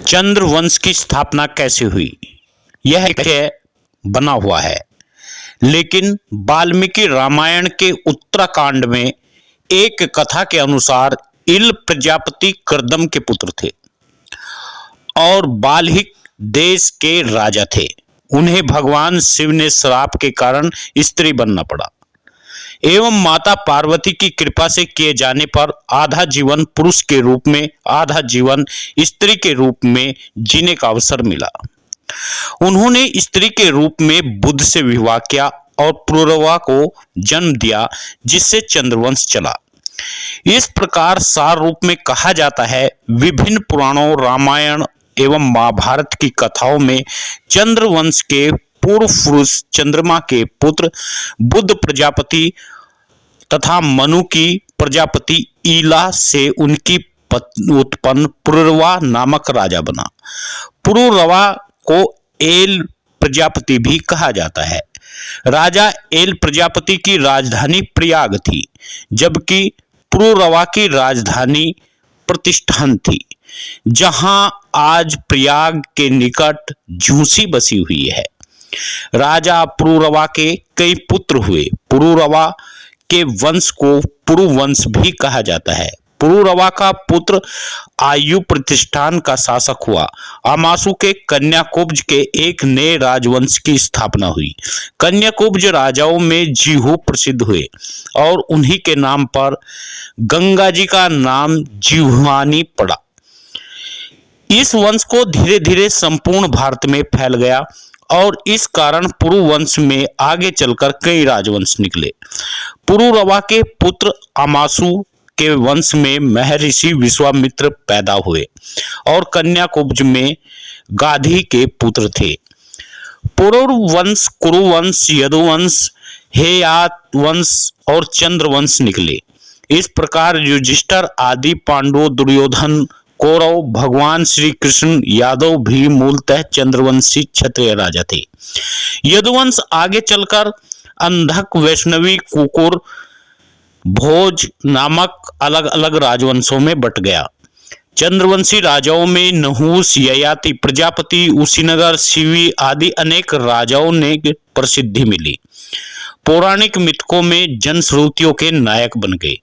चंद्र वंश की स्थापना कैसे हुई, यह बना हुआ है, लेकिन वाल्मीकि रामायण के उत्तराखंड में एक कथा के अनुसार इल प्रजापति कर्दम के पुत्र थे और बाल्हिक देश के राजा थे। उन्हें भगवान शिव ने श्राप के कारण स्त्री बनना पड़ा एवं माता पार्वती की कृपा से किए जाने पर आधा जीवन पुरुष के रूप में, आधा जीवन स्त्री के रूप में जीने का अवसर मिला। उन्होंने स्त्री के रूप में बुध से विवाह किया और पुरुरवा को जन्म दिया, जिससे चंद्रवंश चला। इस प्रकार सार रूप में कहा जाता है, विभिन्न पुराणों, रामायण एवं महाभारत की कथाओं में चंद्रवंश के पूर्व पुरुष चंद्रमा के पुत्र बुध प्रजापति तथा मनु की प्रजापति ईला से उनकी उत्पन्न पुरुरवा नामक राजा बना। पुरुरवा को एल प्रजापति भी कहा जाता है। राजा एल प्रजापति की राजधानी प्रयाग थी, जबकि पुरुरवा की राजधानी प्रतिष्ठान थी, जहां आज प्रयाग के निकट झूसी बसी हुई है। राजा पुरुरवा के कई पुत्र हुए। पुरुरवा के वंश को पुरुवंश भी कहा जाता है। पुरुरवा का पुत्र आयु प्रतिष्ठान का शासक हुआ। अमासु के कन्याकुब्ज के एक नए राजवंश की स्थापना हुई। कन्याकुब्ज राजाओं में जीहू प्रसिद्ध हुए और उन्हीं के नाम पर गंगा जी का नाम जीहुआनी पड़ा। इस वंश को धीरे धीरे संपूर्ण भारत में फैल गया और इस कारण पुरुवंश में आगे चलकर कई राजवंश निकले। पुरुरवा के पुत्र अमासु के वंश में महर्षि विश्वामित्र पैदा हुए और कन्याकुब्ज में गाधी के पुत्र थे। पुरुवंश, कुरुवंश, यदुवंश, हेयात वंश और चंद्रवंश निकले। इस प्रकार युधिष्ठिर आदि पांडव, दुर्योधन, कौरव, भगवान श्री कृष्ण, यादव भी मूलतः चंद्रवंशी क्षत्रिय राजा थे। यदुवंश आगे चलकर अंधक, वैष्णवी, कुकुर, भोज नामक अलग अलग राजवंशों में बट गया। चंद्रवंशी राजाओं में नहुस, ययाति, प्रजापति, उसीनगर, शिवी आदि अनेक राजाओं ने प्रसिद्धि मिली। पौराणिक मिथकों में जनश्रुतियों के नायक बन गए।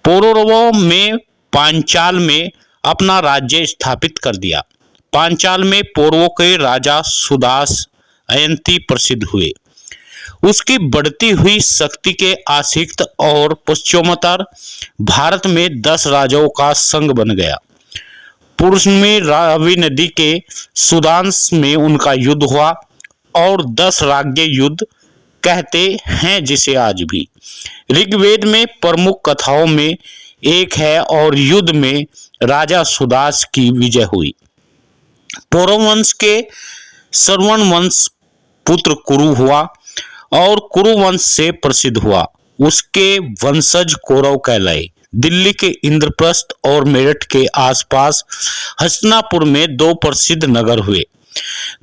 पुरुरवा में पांचाल में अपना राज्य स्थापित कर दिया। पांचाल में पूर्वों के राजा सुदास, अयंती प्रसिद्ध हुए। उसकी बढ़ती हुई शक्ति के आसिक्त और पश्चिमोत्तर भारत में 10 राजाओं का संघ बन गया। पूर्व में रावी नदी के सुदांश में उनका युद्ध हुआ और 10 राज्य युद्ध कहते हैं, जिसे आज भी ऋग्वेद में प्रमुख कथाओं में एक है और युद्ध में राजा सुदास की विजय हुई। पौरवंश के श्रवण वंश पुत्र कुरु हुआ और कुरुवंश से प्रसिद्ध हुआ। उसके वंशज कौरव कहलाए। दिल्ली के इंद्रप्रस्थ और मेरठ के आसपास हस्तिनापुर में 2 प्रसिद्ध नगर हुए।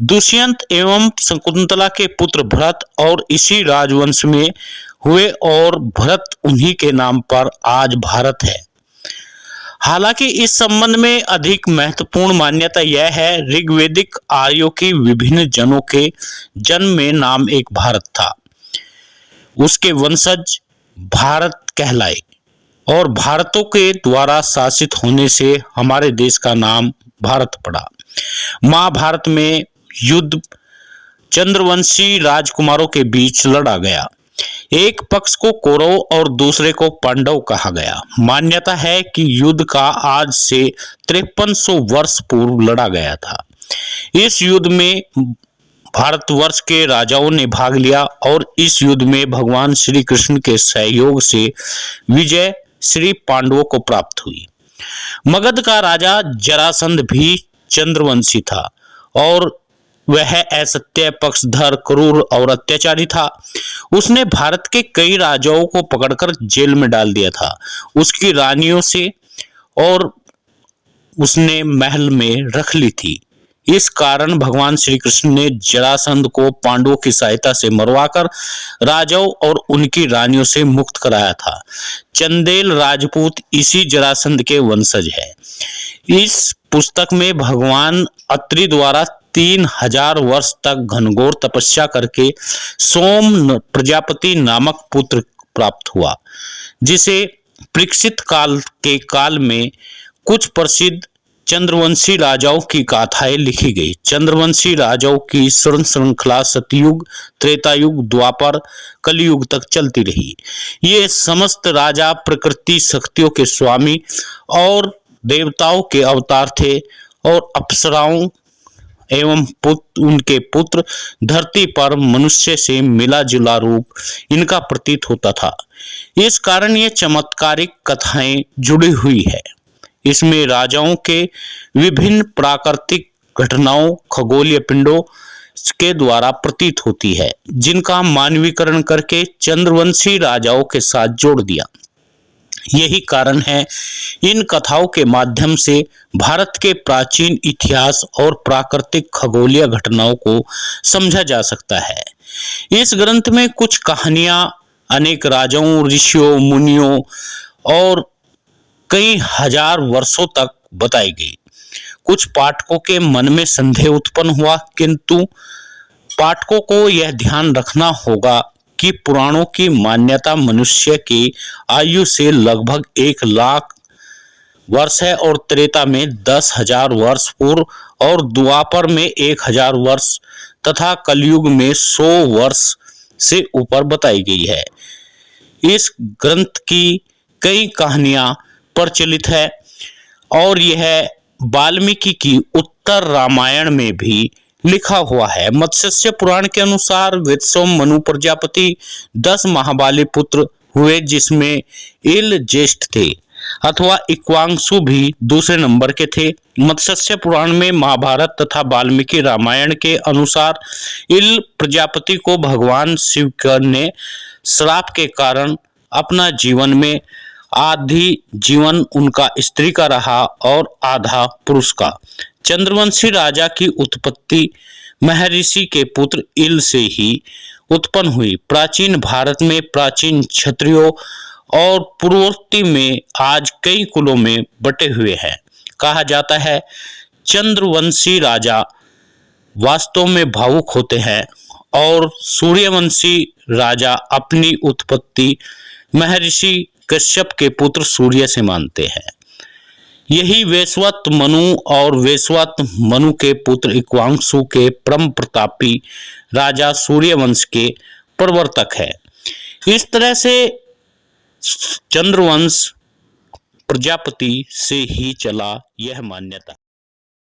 दुष्यंत एवं शकुंतला के पुत्र भरत और इसी राजवंश में हुए और भरत उन्हीं के नाम पर आज भारत है। हालांकि इस संबंध में अधिक महत्वपूर्ण मान्यता यह है, ऋग्वेदिक आर्यों की विभिन्न जनों के जन्म में नाम एक भारत था। उसके वंशज भारत कहलाए और भारतों के द्वारा शासित होने से हमारे देश का नाम भारत पड़ा। महाभारत में युद्ध चंद्रवंशी राजकुमारों के बीच लड़ा गया। एक पक्ष को कौरव और दूसरे को पांडव कहा गया। मान्यता है कि युद्ध का आज से 5300 वर्ष पूर्व लड़ा गया था। इस युद्ध में भारतवर्ष के राजाओं ने भाग लिया और इस युद्ध में भगवान श्री कृष्ण के सहयोग से विजय श्री पांडवों को प्राप्त हुई। मगध का राजा जरासंध भी चंद्रवंशी था और वह असत्य, पक्षधर, क्रूर और अत्याचारी था। उसने भारत के कई राजाओं को पकड़कर जेल में डाल दिया था। उसकी रानियों से और उसने महल में रख ली थी। इस कारण भगवान श्री कृष्ण ने जरासंध को पांडवों की सहायता से मरवाकर राजाओं और उनकी रानियों से मुक्त कराया था। चंदेल राजपूत इसी जरासंध के वंशज है। इस पुस्तक में भगवान अत्रि द्वारा 3000 वर्ष तक घनघोर तपस्या करके सोम प्रजापति नामक पुत्र प्राप्त हुआ, जिसे परीक्षित काल में कुछ प्रसिद्ध चंद्रवंशी राजाओं की गाथाएं लिखी गई। चंद्रवंशी राजाओं की स्वर्ण श्रृंखला सतयुग, त्रेतायुग, द्वापर, कलयुग तक चलती रही। ये समस्त राजा प्रकृति शक्तियों के स्वामी और देवताओं के अवतार थे और अप्सराओं एवं उनके पुत्र धरती पर मनुष्य से मिला जुला रूप इनका प्रतीत होता था। इस कारण ये चमत्कारिक कथाएं जुड़ी हुई है। इसमें राजाओं के विभिन्न प्राकृतिक घटनाओं, खगोलीय पिंडों के द्वारा प्रतीत होती है, जिनका मानवीकरण करके चंद्रवंशी राजाओं के साथ जोड़ दिया। यही कारण है इन कथाओं के माध्यम से भारत के प्राचीन इतिहास और प्राकृतिक खगोलीय घटनाओं को समझा जा सकता है। इस ग्रंथ में कुछ कहानियां अनेक राजाओं, ऋषियों, मुनियों और कई हजार वर्षों तक बताई गई। कुछ पाठकों के मन में संदेह उत्पन्न हुआ, किंतु पाठकों को यह ध्यान रखना होगा कि पुराणों की मान्यता मनुष्य की आयु से लगभग 1,00,000 वर्ष है और त्रेता में 10,000 वर्ष पूर्व और द्वापर में 1,000 वर्ष तथा कलयुग में 100 वर्ष से ऊपर बताई गई है। इस ग्रंथ की कई कहानियां प्रचलित है और यह वाल्मीकि की उत्तर रामायण में भी लिखा हुआ है। मत्स्य पुराण के अनुसार वेदसोम मनु प्रजापति 10 महाबली पुत्र हुए, जिसमें इल ज्येष्ठ थे अथवा इक्वांशु भी दूसरे नंबर के थे। मत्स्य पुराण में महाभारत तथा वाल्मीकि रामायण के अनुसार इल प्रजापति को भगवान शिव ने श्राप के कारण अपना जीवन में आधी जीवन उनका स्त्री का रहा और आधा पुरुष का। चंद्रवंशी राजा की उत्पत्ति महर्षि के पुत्र इल से ही उत्पन्न हुई। प्राचीन भारत में प्राचीन क्षत्रियों और पूर्वोत्तर में आज कई कुलों में बटे हुए हैं। कहा जाता है चंद्रवंशी राजा वास्तव में भावुक होते हैं और सूर्यवंशी राजा अपनी उत्पत्ति महर्षि कश्यप के पुत्र सूर्य से मानते हैं। यही वैश्वत मनु और वैश्वत मनु के पुत्र इक्वांशु के परम प्रतापी राजा सूर्यवंश के प्रवर्तक है। इस तरह से चंद्रवंश प्रजापति से ही चला, यह मान्यता।